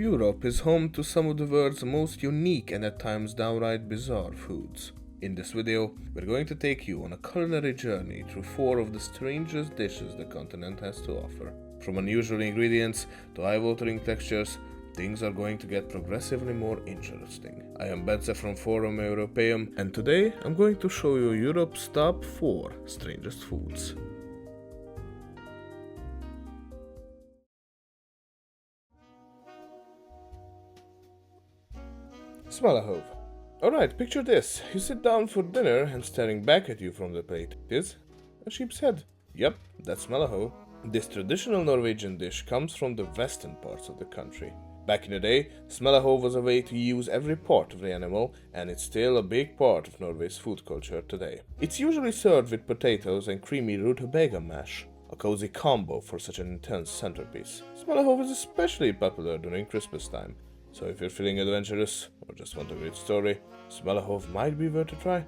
Europe is home to some of the world's most unique and at times downright bizarre foods. In this video, we're going to take you on a culinary journey through 4 of the strangest dishes the continent has to offer. From unusual ingredients to eye-watering textures, things are going to get progressively more interesting. I am Bence from Forum Europeum, and today I'm going to show you Europe's top 4 strangest foods. Smalahove. Alright, picture this. You sit down for dinner and staring back at you from the plate is a sheep's head. Yep, that's Smalahove. This traditional Norwegian dish comes from the western parts of the country. Back in the day, Smalahove was a way to use every part of the animal, and it's still a big part of Norway's food culture today. It's usually served with potatoes and creamy rutabaga mash, a cozy combo for such an intense centerpiece. Smalahove is especially popular during Christmas time, so if you're feeling adventurous or just want a great story, Smalahove might be worth a try.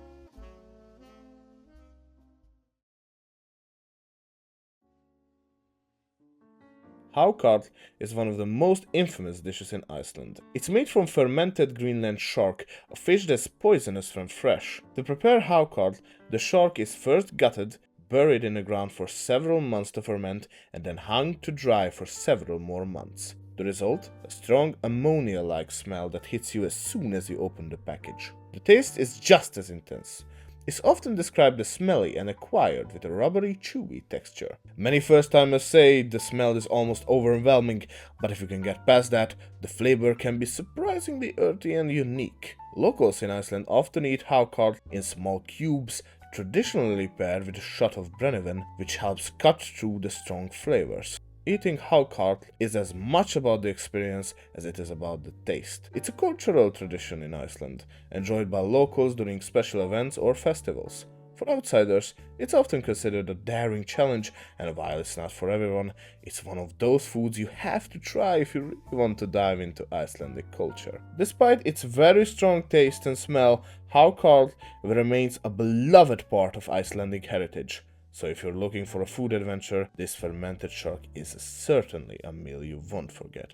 Hákarl is one of the most infamous dishes in Iceland. It's made from fermented Greenland shark, a fish that's poisonous when fresh. To prepare Hákarl, the shark is first gutted, buried in the ground for several months to ferment, and then hung to dry for several more months. The result? A strong ammonia-like smell that hits you as soon as you open the package. The taste is just as intense. It's often described as smelly and acquired with a rubbery, chewy texture. Many first-timers say the smell is almost overwhelming, but if you can get past that, the flavor can be surprisingly earthy and unique. Locals in Iceland often eat Hákarl in small cubes, traditionally paired with a shot of Brennivin, which helps cut through the strong flavors. Eating Hákarl is as much about the experience as it is about the taste. It's a cultural tradition in Iceland, enjoyed by locals during special events or festivals. For outsiders, it's often considered a daring challenge, and while it's not for everyone, it's one of those foods you have to try if you really want to dive into Icelandic culture. Despite its very strong taste and smell, Hákarl remains a beloved part of Icelandic heritage. So if you're looking for a food adventure, this fermented shark is certainly a meal you won't forget.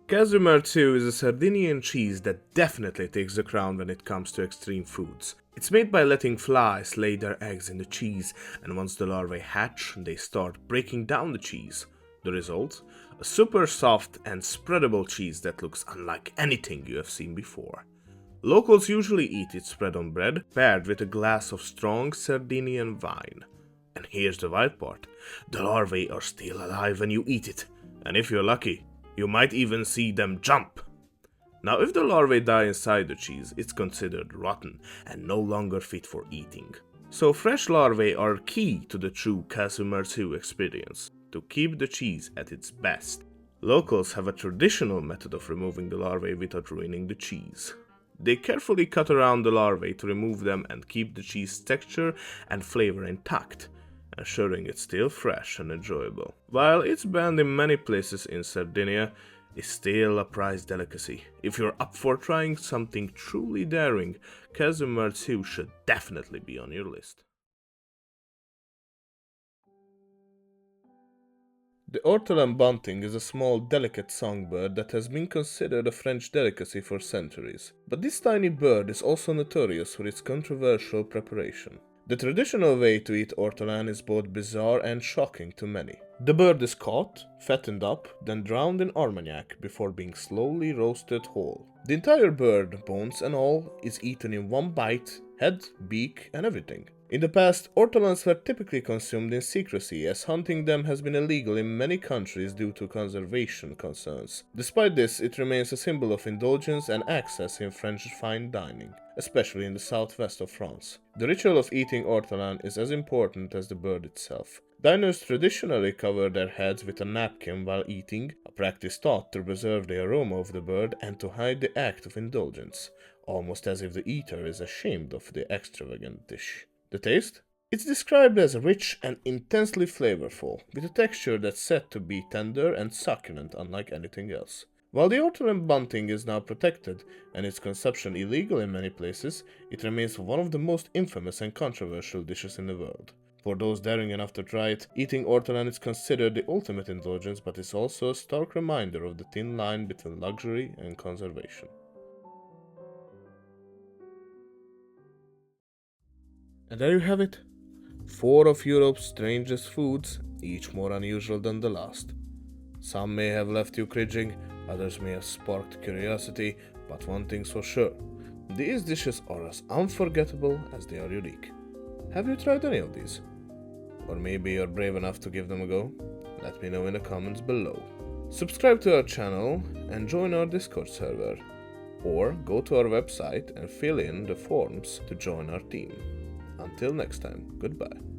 Casu is a Sardinian cheese that definitely takes the crown when it comes to extreme foods. It's made by letting flies lay their eggs in the cheese, and once the larvae hatch, they start breaking down the cheese. The result? A super soft and spreadable cheese that looks unlike anything you have seen before. Locals usually eat it spread on bread, paired with a glass of strong Sardinian wine. And here's the wild part. The larvae are still alive when you eat it, and if you're lucky, you might even see them jump. Now, if the larvae die inside the cheese, it's considered rotten and no longer fit for eating. So fresh larvae are key to the true Casu experience, to keep the cheese at its best. Locals have a traditional method of removing the larvae without ruining the cheese. They carefully cut around the larvae to remove them and keep the cheese texture and flavor intact, ensuring it's still fresh and enjoyable. While it's banned in many places in Sardinia, it's still a prized delicacy. If you're up for trying something truly daring, Casu should definitely be on your list. The Ortolan bunting is a small, delicate songbird that has been considered a French delicacy for centuries. But this tiny bird is also notorious for its controversial preparation. The traditional way to eat ortolan is both bizarre and shocking to many. The bird is caught, fattened up, then drowned in armagnac before being slowly roasted whole. The entire bird, bones and all, is eaten in one bite, head, beak, and everything. In the past, ortolans were typically consumed in secrecy, as hunting them has been illegal in many countries due to conservation concerns. Despite this, it remains a symbol of indulgence and access in French fine dining, especially in the southwest of France. The ritual of eating ortolan is as important as the bird itself. Diners traditionally cover their heads with a napkin while eating, a practice thought to preserve the aroma of the bird and to hide the act of indulgence, almost as if the eater is ashamed of the extravagant dish. The taste? It's described as rich and intensely flavorful, with a texture that's said to be tender and succulent unlike anything else. While the Ortolan bunting is now protected and its consumption illegal in many places, it remains one of the most infamous and controversial dishes in the world. For those daring enough to try it, eating ortolan is considered the ultimate indulgence, but is also a stark reminder of the thin line between luxury and conservation. And there you have it. 4 of Europe's strangest foods, each more unusual than the last. Some may have left you cringing, others may have sparked curiosity, but one thing's for sure. These dishes are as unforgettable as they are unique. Have you tried any of these? Or maybe you're brave enough to give them a go? Let me know in the comments below. Subscribe to our channel and join our Discord server. Or go to our website and fill in the forms to join our team. Until next time, goodbye.